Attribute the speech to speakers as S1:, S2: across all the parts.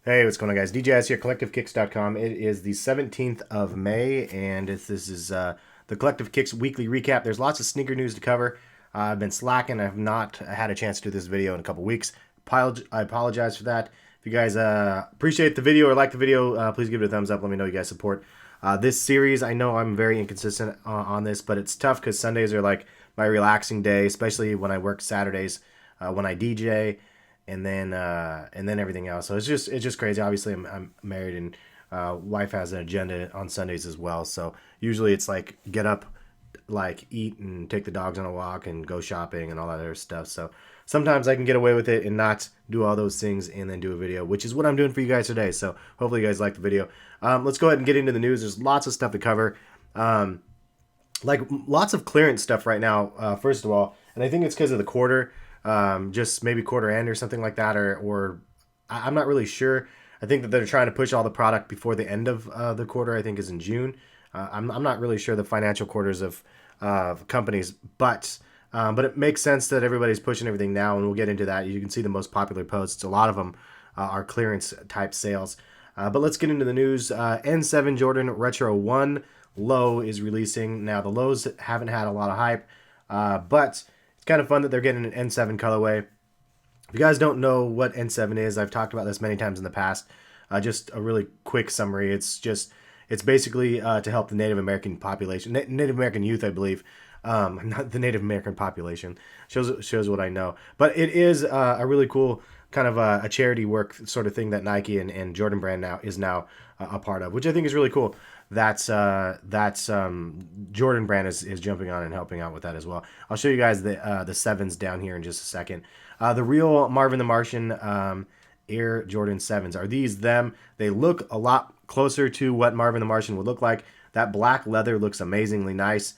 S1: Hey, what's going on, guys? DJS here, collectivekicks.com. It is the 17th of May, and this is the Collective Kicks weekly recap. There's lots of sneaker news to cover. I've been slacking. I've not had a chance to do this video in a couple weeks. I apologize for that. If you guys appreciate the video or like the video, please give it a thumbs up. Let me know you guys support this series. I know I'm very inconsistent on this, but it's tough because Sundays are like my relaxing day, especially when I work Saturdays, when I DJ, and then everything else. So it's just crazy. Obviously, I'm married, and wife has an agenda on Sundays as well. So usually it's like get up, like eat and take the dogs on a walk and go shopping and all that other stuff. So sometimes I can get away with it and not do all those things and then do a video, which is what I'm doing for you guys today. So hopefully you guys like the video. Let's go ahead and get into the news. There's lots of stuff to cover. Like lots of clearance stuff right now, first of all, and I think it's because of the quarter, just maybe quarter end or something like that, or I'm not really sure. I think that they're trying to push all the product before the end of the quarter. I think is in June. I'm not really sure the financial quarters of companies, but it makes sense that everybody's pushing everything now, and we'll get into that. You can see the most popular posts. A lot of them are clearance type sales. But let's get into the news. N7 Jordan Retro 1 low is releasing. Now, the lows haven't had a lot of hype, but it's kind of fun that they're getting an N7 colorway. If you guys don't know what N7 is, I've talked about this many times in the past. Just a really quick summary. It's basically to help the Native American population, Native American youth, I believe. Not the Native American population. Shows what I know. But it is a really cool kind of a charity work sort of thing that Nike and Jordan Brand now is a part of, which I think is really cool. That's Jordan Brand is jumping on and helping out with that as well. I'll show you guys the sevens down here in just a second. The real Marvin the Martian Air Jordan 7s. Are these them? They look a lot closer to what Marvin the Martian would look like. That black leather looks amazingly nice.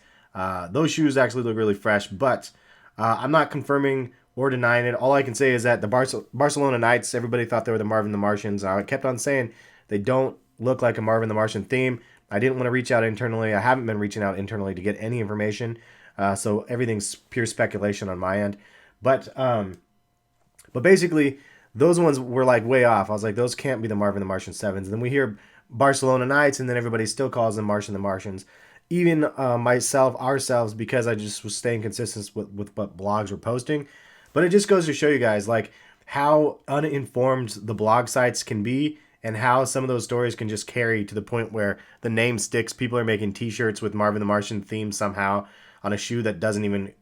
S1: Those shoes actually look really fresh, but I'm not confirming or denying it. All I can say is that the Barcelona Knights, everybody thought they were the Marvin the Martians. I kept on saying they don't look like a Marvin the Martian theme. I didn't want to reach out internally. I haven't been reaching out internally to get any information. So everything's pure speculation on my end. But basically, those ones were like way off. I was like, those can't be the Marvin the Martian 7s. And then we hear Barcelona Knights, and then everybody still calls them Martian the Martians. Even ourselves, because I just was staying consistent with what blogs were posting. But it just goes to show you guys like how uninformed the blog sites can be, and how some of those stories can just carry to the point where the name sticks. People are making T-shirts with Marvin the Martian theme somehow on a shoe that doesn't even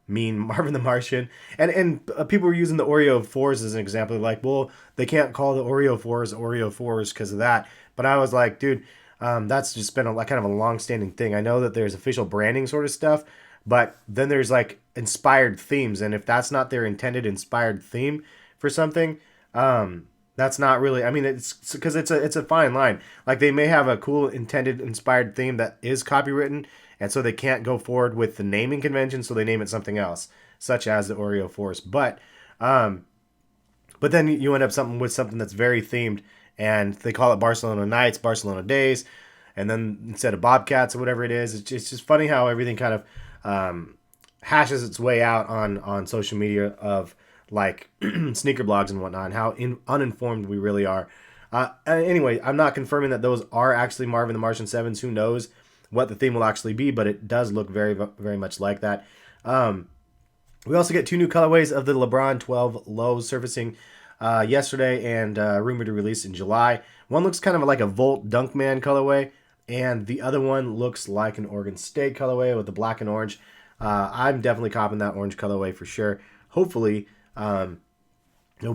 S1: mean Marvin the Martian. And people were using the Oreo 4s as an example. Like, well, they can't call the Oreo 4s because of that. But I was like, dude, that's just been kind of a long-standing thing. I know that there's official branding sort of stuff, but then there's like inspired themes. And if that's not their intended inspired theme for something, that's not really. I mean, it's because it's a fine line. Like, they may have a cool intended inspired theme that is copywritten, and so they can't go forward with the naming convention, so they name it something else, such as the Oreo Force. But then you end up something that's very themed, and they call it Barcelona Nights, Barcelona Days, and then instead of Bobcats or whatever it is, it's just funny how everything kind of hashes its way out on social media of like sneaker blogs and whatnot, and how uninformed we really are. Anyway, I'm not confirming that those are actually Marvin the Martian 7s. Who knows what the theme will actually be, but it does look very, very much like that. We also get two new colorways of the Lebron 12 lows surfacing yesterday, and rumored to release in July. One looks kind of like a Volt Dunkman colorway, and the other one looks like an Oregon State colorway with the black and orange. I'm definitely copping that orange colorway for sure. Hopefully, it'll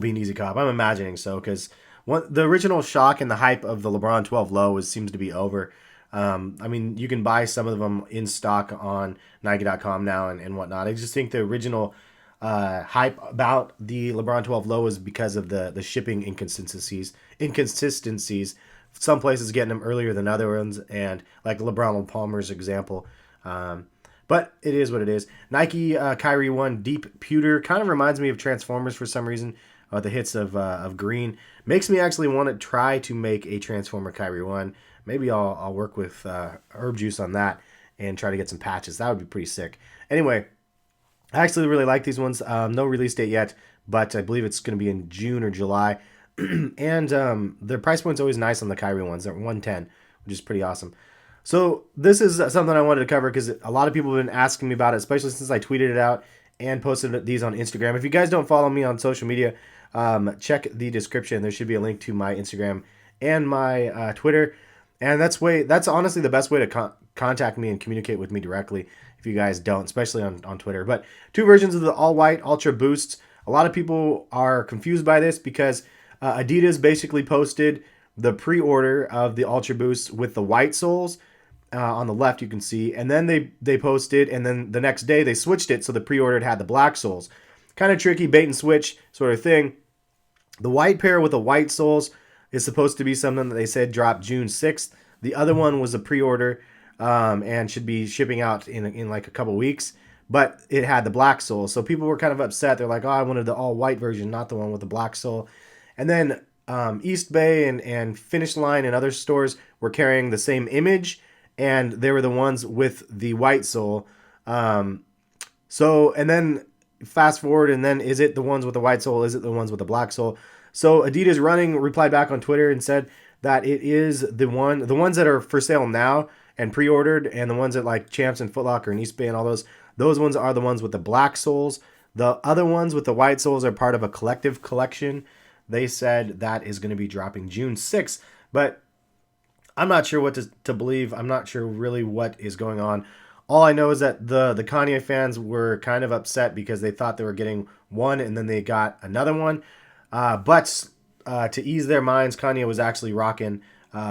S1: be an easy cop. I'm imagining so, because the original shock and the hype of the LeBron 12 low seems to be over. I mean, you can buy some of them in stock on Nike.com now and whatnot. I just think the original hype about the LeBron 12 low is because of the shipping inconsistencies. Some places getting them earlier than other ones, and like LeBron Palmer's example. But it is what it is. Nike Kyrie 1 Deep Pewter kind of reminds me of Transformers for some reason. The hits of green makes me actually want to try to make a Transformer Kyrie 1. Maybe I'll work with herb juice on that and try to get some patches. That would be pretty sick. Anyway, I actually really like these ones. No release date yet, but I believe it's going to be in June or July. And their price point's always nice on the Kyrie ones. They're 110, which is pretty awesome. So this is something I wanted to cover because a lot of people have been asking me about it, especially since I tweeted it out and posted these on Instagram. If you guys don't follow me on social media, check the description. There should be a link to my Instagram and my Twitter. And that's honestly the best way to contact me and communicate with me directly if you guys don't, especially on Twitter. But two versions of the all-white Ultra Boosts. A lot of people are confused by this because Adidas basically posted the pre-order of the Ultra Boost with the white soles. On the left, you can see. And then they posted, and then the next day they switched it so the pre-ordered had the black soles. Kind of tricky, bait and switch sort of thing. The white pair with the white soles is supposed to be something that they said dropped June 6th. The other one was a pre-order and should be shipping out in like a couple weeks. But it had the black sole. So people were kind of upset. They're like, oh, I wanted the all-white version, not the one with the black sole. And then East Bay and Finish Line and other stores were carrying the same image, and they were the ones with the white sole. And then fast forward, and then is it the ones with the white sole? Is it the ones with the black sole? So Adidas Running replied back on Twitter and said that it is the ones that are for sale now and pre-ordered, and the ones at like Champs and Foot Locker and East Bay and all those ones are the ones with the black soles. The other ones with the white soles are part of a collective collection. They said that is going to be dropping June 6th, but I'm not sure what to believe. I'm not sure really what is going on. All I know is that the Kanye fans were kind of upset because they thought they were getting one and then they got another one. But to ease their minds, Kanye was actually rocking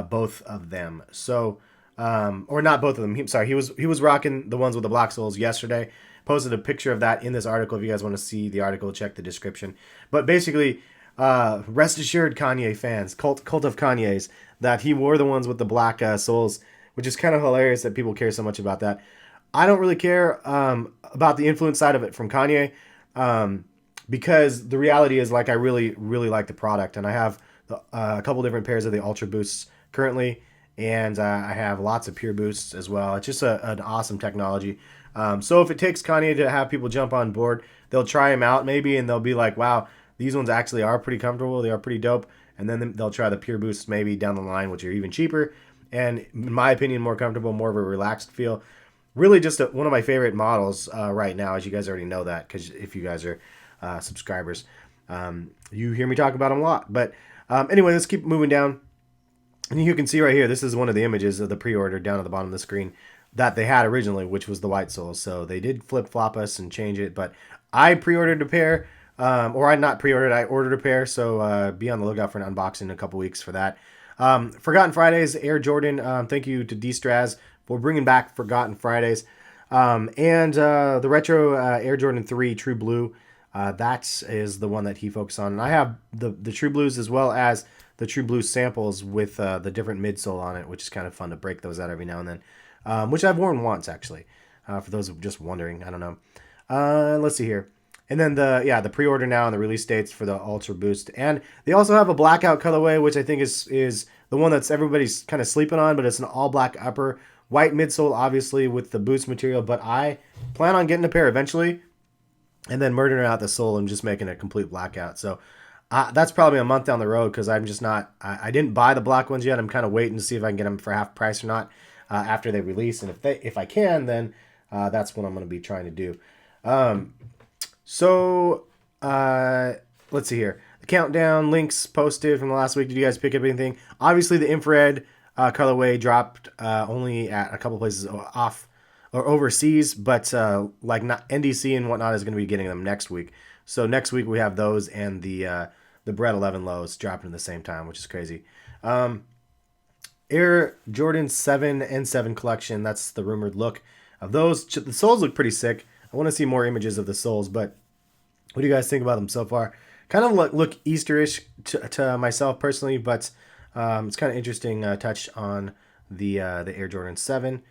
S1: both of them. So, or not both of them. He was rocking the ones with the black soles yesterday. Posted a picture of that in this article. If you guys want to see the article, check the description. But basically, rest assured, Kanye fans, cult of Kanye's, that he wore the ones with the black soles, which is kind of hilarious that people care so much about that. I don't really care about the influence side of it from Kanye because the reality is, like, I really, really like the product, and I have a couple different pairs of the Ultra Boosts currently, and I have lots of Pure Boosts as well. It's just an awesome technology. So if it takes Kanye to have people jump on board, they'll try them out maybe, and they'll be like, wow, these ones actually are pretty comfortable. They are pretty dope. And then they'll try the Pure Boosts maybe down the line, which are even cheaper. And in my opinion, more comfortable, more of a relaxed feel. Really just one of my favorite models right now, as you guys already know that, because if you guys are subscribers, you hear me talk about them a lot. But anyway, let's keep moving down. And you can see right here, this is one of the images of the pre-order down at the bottom of the screen that they had originally, which was the white soles. So they did flip-flop us and change it. But I pre-ordered a pair. Or I not pre-ordered, I ordered a pair, so be on the lookout for an unboxing in a couple weeks for that. Forgotten Fridays, Air Jordan, thank you to D-Straz for bringing back Forgotten Fridays. And the retro Air Jordan 3 True Blue, that is the one that he focused on. And I have the True Blues as well as the True Blue samples with the different midsole on it, which is kind of fun to break those out every now and then, which I've worn once, actually, for those just wondering. I don't know. Let's see here. And then the pre-order now and the release dates for the Ultra Boost. And they also have a Blackout colorway, which I think is the one that's everybody's kind of sleeping on, but it's an all-black upper. White midsole, obviously, with the Boost material. But I plan on getting a pair eventually and then murdering out the sole and just making a complete Blackout. So that's probably a month down the road because I'm just not... I didn't buy the black ones yet. I'm kind of waiting to see if I can get them for half price or not after they release. And if I can, then that's what I'm going to be trying to do. So, let's see here. The countdown links posted from the last week. Did you guys pick up anything? Obviously, the infrared colorway dropped only at a couple places off or overseas, but like not NDC and whatnot is going to be getting them next week. So next week we have those and the Bread 11 lows dropping at the same time, which is crazy. Air Jordan 7 and 7 collection. That's the rumored look of those. The soles look pretty sick. I want to see more images of the soles, but what do you guys think about them so far? Kind of look Easterish to myself personally, but it's kind of interesting touch on the Air Jordan 7.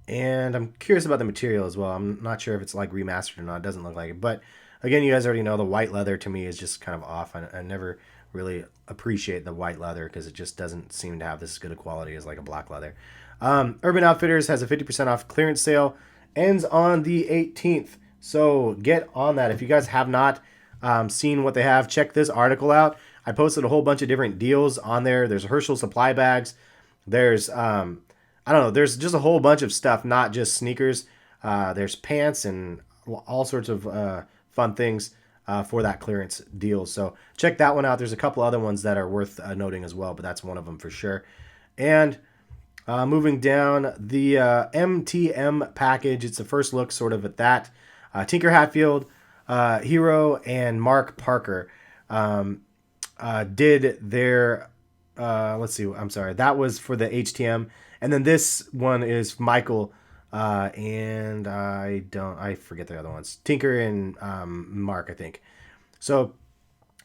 S1: And I'm curious about the material as well. I'm not sure if it's like remastered or not. It doesn't look like it. But again, you guys already know the white leather to me is just kind of off. I never really appreciate the white leather because it just doesn't seem to have this good a quality as like a black leather. Urban Outfitters has a 50% off clearance sale. Ends on the 18th. So get on that. If you guys have not seen what they have, check this article out. I posted a whole bunch of different deals on there. There's Herschel supply bags. There's I don't know. There's just a whole bunch of stuff, not just sneakers. There's pants and all sorts of fun things for that clearance deal. So check that one out. There's a couple other ones that are worth noting as well, but that's one of them for sure. And moving down, the MTM package. It's the first look sort of at that. Tinker Hatfield, Hero, and Mark Parker did their... let's see. I'm sorry. That was for the HTM. And then this one is Michael and I forget the other ones. Tinker and Mark, I think. So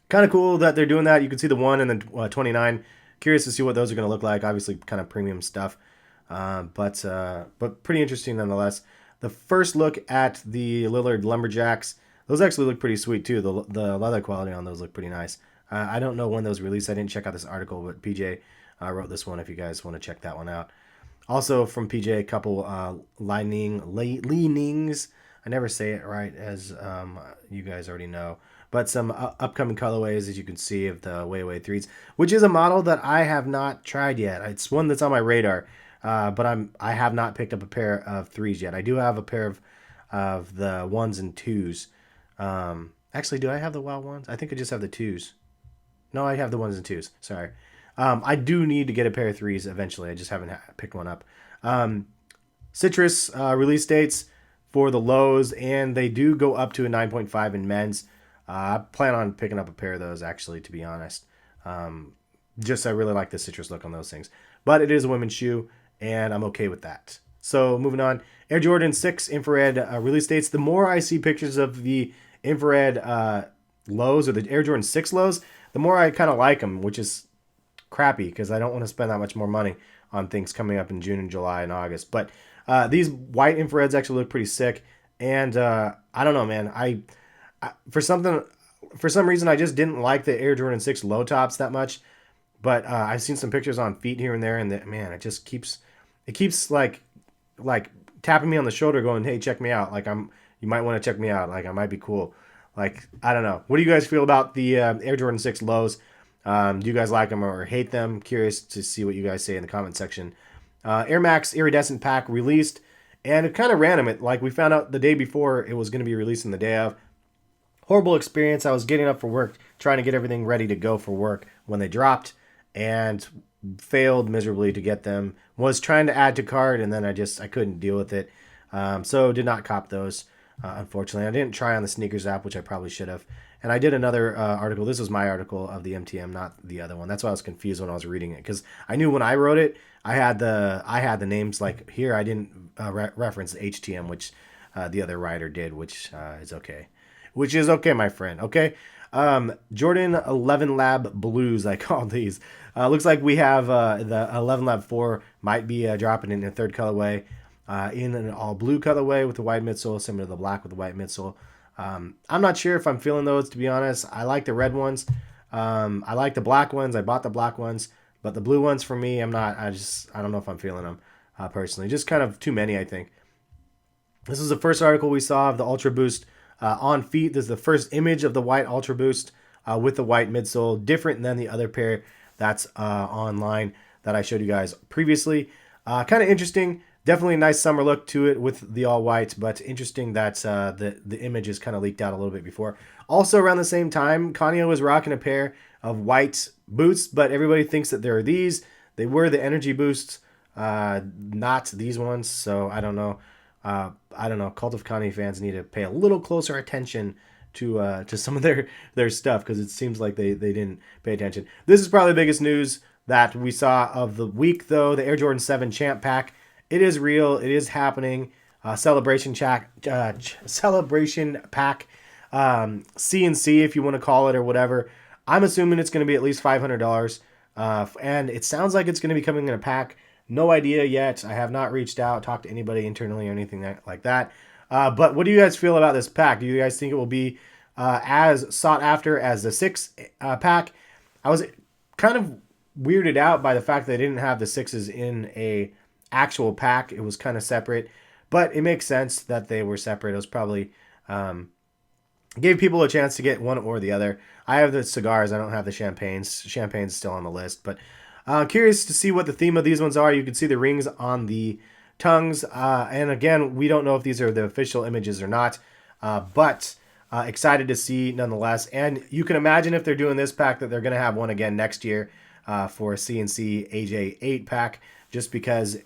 S1: kind of cool that they're doing that. You can see the 1 and the 29. Curious to see what those are going to look like. Obviously, kind of premium stuff, but pretty interesting nonetheless. The first look at the Lillard Lumberjacks. Those actually look pretty sweet too. The leather quality on those look pretty nice. I don't know when those released. I didn't check out this article, but PJ wrote this one if you guys want to check that one out. Also from PJ, a couple leanings. I never say it right, as you guys already know. But some upcoming colorways, as you can see, of the Way Away 3s, which is a model that I have not tried yet. It's one that's on my radar, but I have not picked up a pair of 3s yet. I do have a pair of the 1s and 2s. Actually, do I have the wild ones? I think I just have the 2s. No, I have the 1s and 2s. Sorry. I do need to get a pair of 3s eventually. I just haven't picked one up. Citrus release dates for the lows, and they do go up to a 9.5 in men's. I plan on picking up a pair of those, actually, to be honest. Just I really like the citrus look on those things. But it is a women's shoe, and I'm okay with that. So moving on, Air Jordan 6 infrared release dates. The more I see pictures of the infrared lows or the Air Jordan 6 lows, the more I kind of like them, which is crappy because I don't want to spend that much more money on things coming up in June and July and August. But these white infrareds actually look pretty sick. And I don't know, man. I for some reason I just didn't like the Air Jordan 6 low tops that much. But I've seen some pictures on feet here and there, and man, it just keeps like tapping me on the shoulder, going, "Hey, check me out! You might want to check me out. Like I might be cool." Like I don't know. What do you guys feel about the Air Jordan 6 lows? Do you guys like them or hate them? Curious to see what you guys say in the comment section. Air Max Iridescent Pack released, and it kind of random. Like we found out the day before it was going to be released in the day of. Horrible experience. I was getting up for work, trying to get everything ready to go for work when they dropped, and failed miserably to get them. Was trying to add to cart, and then I couldn't deal with it. So did not cop those, unfortunately. I didn't try on the sneakers app, which I probably should have. And I did another article. This was my article of the MTM, not the other one. That's why I was confused when I was reading it, because I knew when I wrote it, I had the names like here. I didn't reference the HTM, which the other writer did, which is okay. Which is okay, my friend. Okay. Jordan 11 Lab Blues, I call these. Looks like we have the 11 Lab 4 might be dropping in a third colorway, in an all blue colorway with the white midsole, similar to the black with the white midsole. I'm not sure if I'm feeling those, to be honest. I like the red ones. I like the black ones. I bought the black ones, but the blue ones for me, I'm not. I don't know if I'm feeling them personally. Just kind of too many, I think. This is the first article we saw of the Ultra Boost on feet. This is the first image of the white Ultra Boost with the white midsole, different than the other pair that's online that I showed you guys previously. Kind of interesting. Definitely a nice summer look to it with the all white, but interesting that the image is kind of leaked out a little bit before. Also around the same time, Kanye was rocking a pair of white boots, but everybody thinks that they're these. They were the Energy Boosts, not these ones, so I don't know. Cult of Kanye fans need to pay a little closer attention to some of their stuff, because it seems like they didn't pay attention. This is probably the biggest news that we saw of the week, though. The Air Jordan 7 Champ Pack. It is real. It is happening. Celebration pack. CNC, if you want to call it, or whatever. I'm assuming it's going to be at least $500. And it sounds like it's going to be coming in a pack. No idea yet. I have not reached out, talked to anybody internally or anything like that. But what do you guys feel about this pack? Do you guys think it will be as sought after as the 6 pack? I was kind of weirded out by the fact that they didn't have the 6s in a actual pack. It was kind of separate, but it makes sense that they were separate. It was probably Gave people a chance to get one or the other. I have the cigars. I don't have the champagnes. Champagne's still on the list, but curious to see what the theme of these ones are. You can see the rings on the tongues, and again, we don't know if these are the official images or not, but excited to see nonetheless. And you can imagine if they're doing this pack that they're going to have one again next year for a CNC AJ8 pack, just because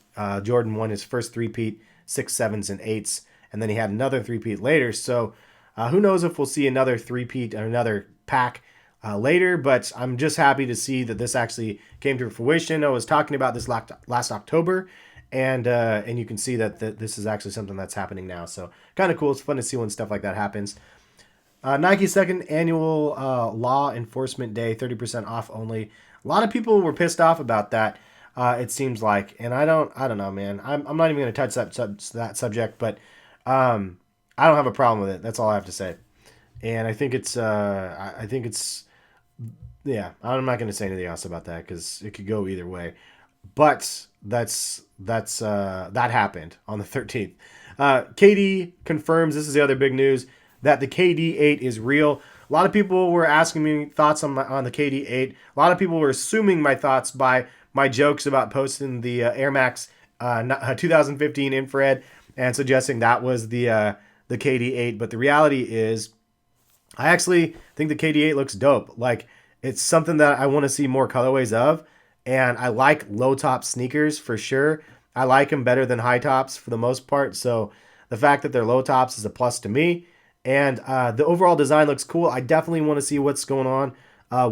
S1: Jordan won his first three-peat, 6s, 7s, and 8s, and then he had another three-peat later. So who knows if we'll see another three-peat or another pack later, but I'm just happy to see that this actually came to fruition. I was talking about this last October, and you can see that this is actually something that's happening now. So kind of cool. It's fun to see when stuff like that happens. Nike's second annual law enforcement day, 30% off only. A lot of people were pissed off about that. It seems like, and I don't know, man. I'm not even going to touch that subject, but I don't have a problem with it. That's all I have to say. And I think it's yeah. I'm not going to say anything else about that because it could go either way. But that happened on the 13th. KD confirms, this is the other big news, that the KD8 is real. A lot of people were asking me thoughts on the KD8. A lot of people were assuming my thoughts by my jokes about posting the Air Max 2015 infrared and suggesting that was the KD8. But the reality is, I actually think the KD8 looks dope. Like, it's something that I want to see more colorways of. And I like low top sneakers for sure. I like them better than high tops for the most part. So the fact that they're low tops is a plus to me. And the overall design looks cool. I definitely want to see what's going on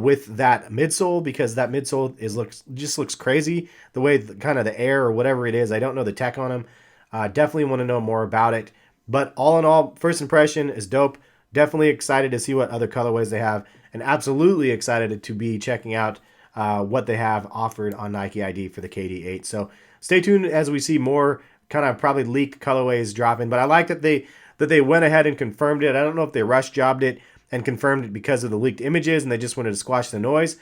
S1: with that midsole, because that midsole just looks crazy. The way kind of the air or whatever it is. I don't know the tech on them. Definitely want to know more about it. But all in all, first impression is dope. Definitely excited to see what other colorways they have. And absolutely excited to be checking out what they have offered on Nike ID for the KD8. So stay tuned as we see more kind of probably leaked colorways dropping. But I like that they went ahead and confirmed it. I don't know if they rush jobbed it and confirmed it because of the leaked images and they just wanted to squash the noise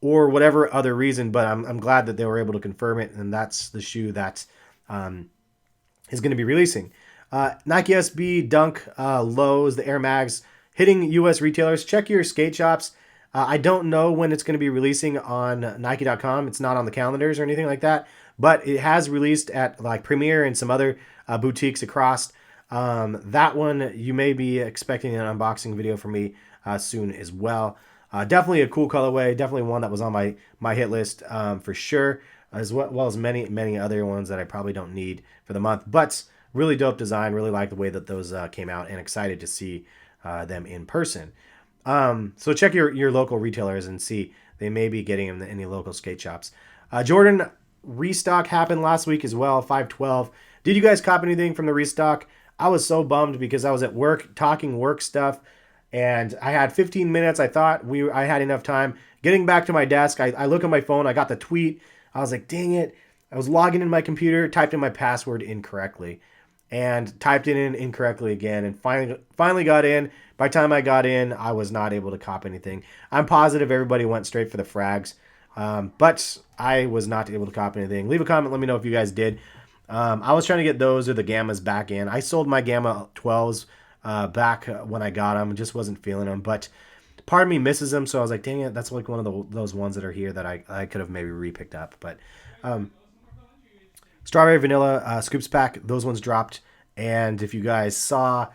S1: or whatever other reason. But I'm glad that they were able to confirm it, and that's the shoe that is going to be releasing. Nike SB Dunk lows, the Air Mags hitting U.S. retailers. Check your skate shops. I don't know when it's going to be releasing on Nike.com. It's not on the calendars or anything like that, but it has released at like Premier and some other boutiques across. That one, you may be expecting an unboxing video from me soon as well. Definitely a cool colorway. Definitely one that was on my hit list for sure, as well as many other ones that I probably don't need for the month. But really dope design. Really like the way that those came out, and excited to see them in person. So check your local retailers and see. They may be getting them in any local skate shops. Jordan restock happened last week as well, 512. Did you guys cop anything from the restock? I was so bummed because I was at work talking work stuff, and I had 15 minutes. I thought I had enough time. Getting back to my desk, I look at my phone. I got the tweet. I was like, dang it. I was logging in my computer, typed in my password incorrectly, and typed it in incorrectly again, and finally got in. By the time I got in, I was not able to cop anything. I'm positive everybody went straight for the frags, but I was not able to cop anything. Leave a comment. Let me know if you guys did. I was trying to get those or the Gammas back in. I sold my Gamma 12s back when I got them. Just wasn't feeling them, but part of me misses them, so I was like, dang it, that's like one of those ones that are here that I could have maybe re-picked up. But Strawberry Vanilla Scoops Pack, those ones dropped, and if you guys saw,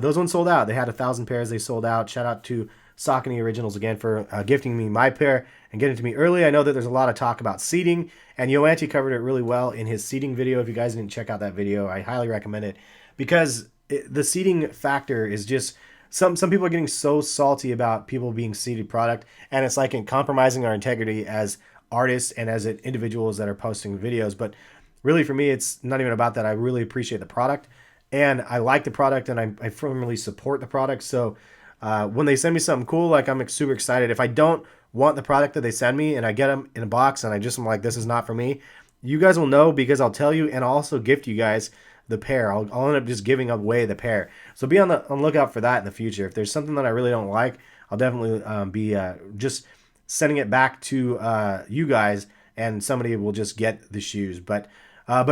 S1: those ones sold out. They had 1,000 pairs. They sold out. Shout out to Saucony Originals again for gifting me my pair and getting it to me early. I know that there's a lot of talk about seeding, and Yoanti covered it really well in his seeding video. If you guys didn't check out that video, I highly recommend it, because the seeding factor is just, some people are getting so salty about people being seeded product, and it's like in compromising our integrity as artists and as individuals that are posting videos. But really, for me, it's not even about that. I really appreciate the product, and I like the product, and I firmly support the product. So when they send me something cool, like, I'm super excited. If I don't want the product that they send me and I get them in a box and I'm like, this is not for me, you guys will know, because I'll tell you, and I'll also gift you guys the pair. I'll end up just giving away the pair. So be on the lookout for that in the future. If there's something that I really don't like, I'll definitely be just sending it back to you guys, and somebody will just get the shoes. But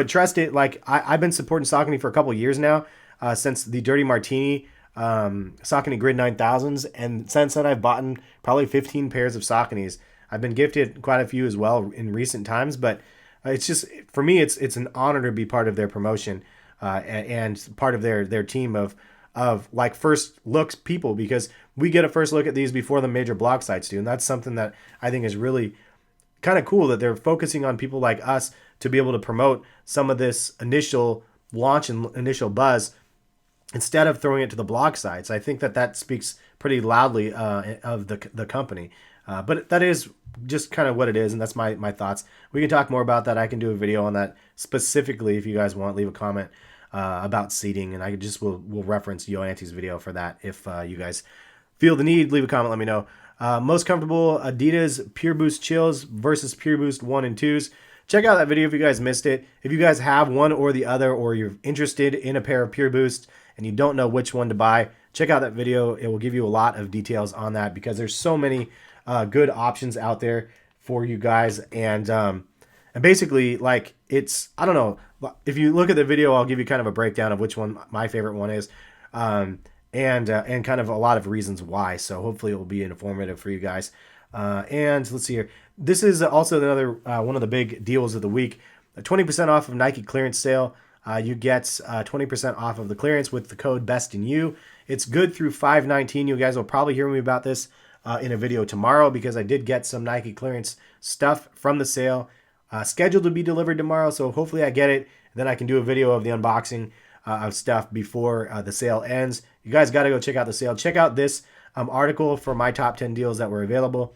S1: trust it, like, I've been supporting Saucony for a couple years now, since the Dirty Martini Saucony Grid 9000s, and since then I've bought probably 15 pairs of Sauconys. I've been gifted quite a few as well in recent times, but it's just, for me, it's an honor to be part of their promotion, and part of their team of like first looks people, because we get a first look at these before the major blog sites do, and that's something that I think is really kind of cool, that they're focusing on people like us to be able to promote some of this initial launch and initial buzz instead of throwing it to the blog sites. I think that speaks pretty loudly of the company. But that is just kind of what it is, and that's my thoughts. We can talk more about that. I can do a video on that specifically if you guys want. Leave a comment about seating, and I just will reference Yoanti's video for that. If you guys feel the need, leave a comment, let me know. Most comfortable Adidas Pure Boost Chills versus Pure Boost 1 and 2s. Check out that video if you guys missed it. If you guys have one or the other, or you're interested in a pair of Pure Boost and you don't know which one to buy, check out that video. It will give you a lot of details on that, because there's so many good options out there for you guys. And basically, like, it's, I don't know, if you look at the video, I'll give you kind of a breakdown of which one my favorite one is, and kind of a lot of reasons why. So hopefully it will be informative for you guys. And let's see here. This is also another one of the big deals of the week. 20% off of Nike clearance sale. You get 20% off of the clearance with the code BESTINYOU. It's good through 5/19. You guys will probably hear me about this in a video tomorrow, because I did get some Nike clearance stuff from the sale scheduled to be delivered tomorrow. So hopefully I get it. Then I can do a video of the unboxing of stuff before the sale ends. You guys got to go check out the sale. Check out this article for my top 10 deals that were available.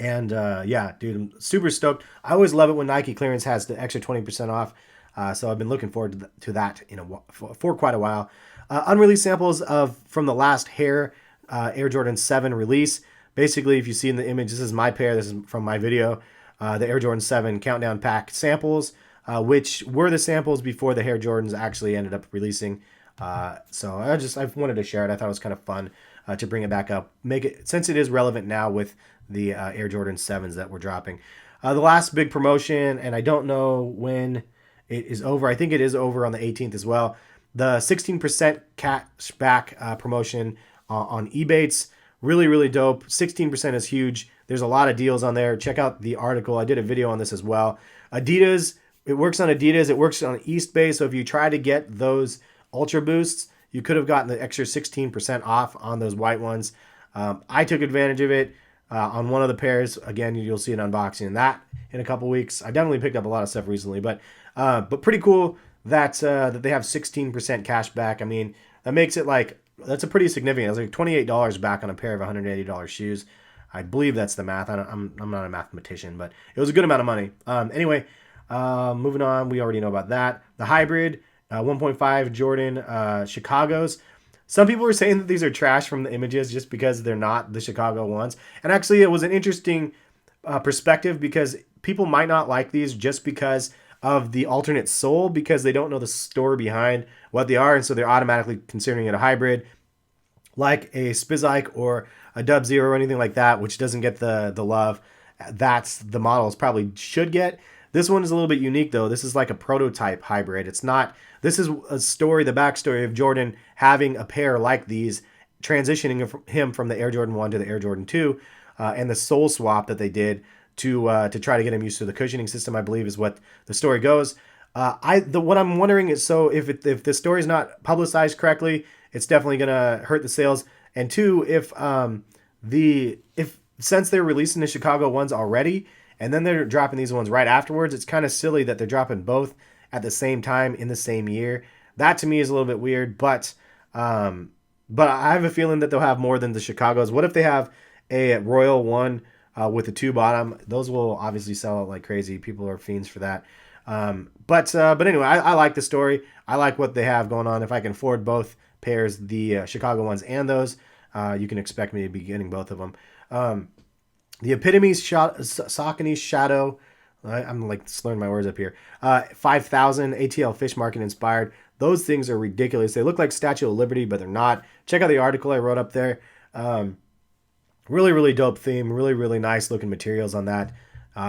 S1: And yeah, dude, I'm super stoked. I always love it when Nike clearance has the extra 20% off. So I've been looking forward to that for quite a while. Unreleased samples from the last Hare Air Jordan 7 release. Basically, if you see in the image, this is my pair. This is from my video. The Air Jordan 7 Countdown Pack samples, which were the samples before the Hare Jordans actually ended up releasing. So I wanted to share it. I thought it was kind of fun to bring it back up, make it, since it is relevant now with the Air Jordan 7s that we're dropping. The last big promotion, and I don't know when it is over. I think it is over on the 18th as well. The 16% cash back promotion on Ebates. Really, really dope. 16% is huge. There's a lot of deals on there. Check out the article. I did a video on this as well. Adidas, it works on Adidas. It works on Eastbay. So if you try to get those Ultra Boosts, you could have gotten the extra 16% off on those white ones. I took advantage of it on one of the pairs. Again, you'll see an unboxing in that in a couple weeks. I definitely picked up a lot of stuff recently, but pretty cool that they have 16% cash back. I mean, that makes it like, that's a pretty significant. It's like $28 back on a pair of $180 shoes. I believe that's the math. I'm not a mathematician, but it was a good amount of money. Anyway, moving on. We already know about that. The hybrid 1.5 Jordan Chicago's. Some people were saying that these are trash from the images just because they're not the Chicago ones. And actually, it was an interesting perspective, because people might not like these just because of the alternate sole, because they don't know the story behind what they are, and so they're automatically considering it a hybrid, like a Spizike or a Dub Zero or anything like that, which doesn't get the love that's the models probably should get. This one is a little bit unique though. This is like a prototype hybrid. It's not. This is a story, the backstory of Jordan having a pair like these, transitioning him from the Air Jordan 1 to the Air Jordan 2, and the sole swap that they did to try to get him used to the cushioning system, I believe is what the story goes. What I'm wondering is, so if the story is not publicized correctly, it's definitely gonna hurt the sales. And two, if since they're releasing the Chicago ones already, and then they're dropping these ones right afterwards, it's kind of silly that they're dropping both at the same time in the same year. That to me is a little bit weird, but I have a feeling that they'll have more than the Chicago's. What if they have a Royal one with a 2 bottom? Those will obviously sell out like crazy. People are fiends for that. But anyway, I like the story. I like what they have going on. If I can afford both pairs, the Chicago ones and those, you can expect me to be getting both of them. The Epitome Saucony Shadow, I'm like slurring my words up here, 5,000 ATL Fish Market inspired. Those things are ridiculous. They look like Statue of Liberty, but they're not. Check out the article I wrote up there. Really, really dope theme. Really, really nice looking materials on that.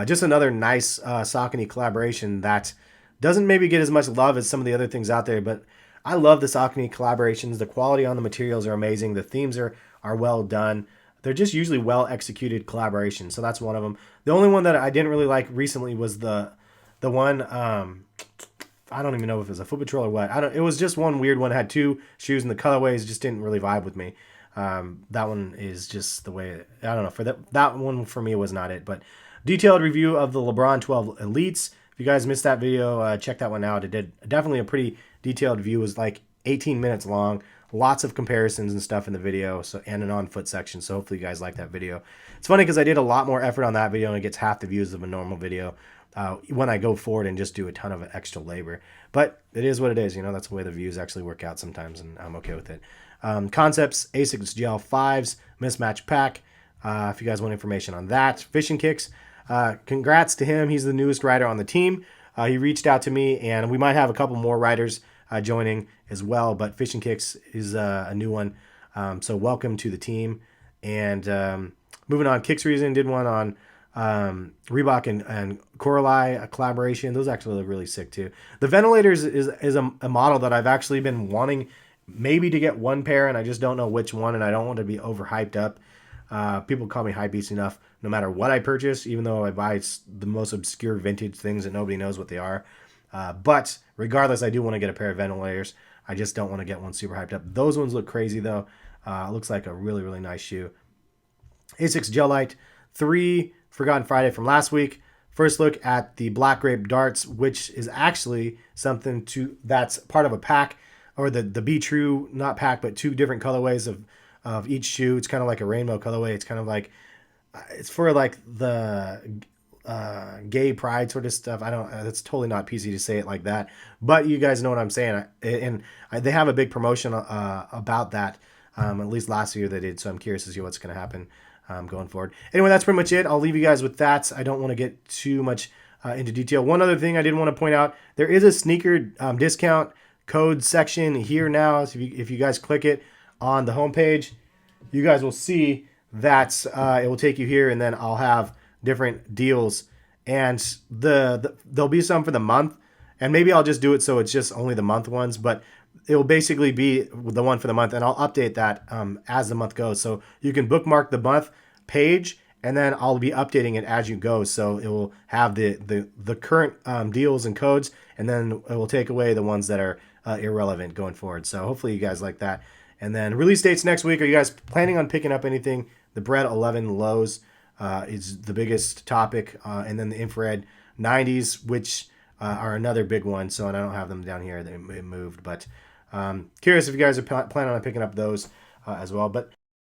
S1: Just another nice Saucony collaboration that doesn't maybe get as much love as some of the other things out there, but I love the Saucony collaborations. The quality on the materials are amazing. The themes are well done. They're just usually well executed collaborations. So that's one of them. The only one that I didn't really like recently was the one. I don't even know if it was a Foot Patrol or what. I don't. It was just one weird one. It had two shoes, and the colorways just didn't really vibe with me. That one is just the way. I don't know. For that one for me was not it. But detailed review of the LeBron 12 Elites. If you guys missed that video, check that one out. It did definitely a pretty detailed view. It was like 18 minutes long. Lots of comparisons and stuff in the video, so and an on-foot section. So hopefully you guys like that video. It's funny because I did a lot more effort on that video, and it gets half the views of a normal video when I go forward and just do a ton of extra labor. But it is what it is. You know, that's the way the views actually work out sometimes, and I'm okay with it. Concepts, ASICS GL 5s, mismatch pack. If you guys want information on that. Fishing Kicks. Congrats to him. He's the newest rider on the team. He reached out to me, and we might have a couple more riders joining as well. But Fishing Kicks is a new one. So welcome to the team. And moving on, kicksreason did one on Reebok and Coralie, a collaboration. Those actually look really sick too. The ventilators is a model that I've actually been wanting maybe to get one pair, and I just don't know which one, and I don't want to be overhyped up. People call me hypebeast enough no matter what I purchase, even though I buy the most obscure vintage things that nobody knows what they are. But regardless, I do want to get a pair of ventilators. I just don't want to get one super hyped up. Those ones look crazy though. It looks like a really, really nice shoe. ASICS Gel Light 3 Forgotten Friday from last week. First look at the Black Grape Darts, which is actually something that's part of a pack, or the Be True, not pack, but two different colorways of each shoe. It's kind of like a rainbow colorway. It's kind of like, it's for like the gay pride sort of stuff. I don't, it's totally not PC to say it like that, but you guys know what I'm saying. And they have a big promotion about that. At least last year they did. So I'm curious to see what's going to happen going forward. Anyway, that's pretty much it. I'll leave you guys with that. I don't want to get too much into detail. One other thing I did want to point out, there is a sneaker discount code section here now. So if you guys click it on the homepage, you guys will see that it will take you here, and then I'll have different deals, and there'll be some for the month, and maybe I'll just do it so it's just only the month ones, but it will basically be the one for the month, and I'll update that as the month goes. So you can bookmark the month page, and then I'll be updating it as you go. So it will have the current deals and codes, and then it will take away the ones that are irrelevant going forward. So hopefully you guys like that. And then release dates next week. Are you guys planning on picking up anything? The Bread 11 lows is the biggest topic, and then the Infrared 90s, which are another big one. So, and I don't have them down here. They moved, but curious if you guys are planning on picking up those as well. But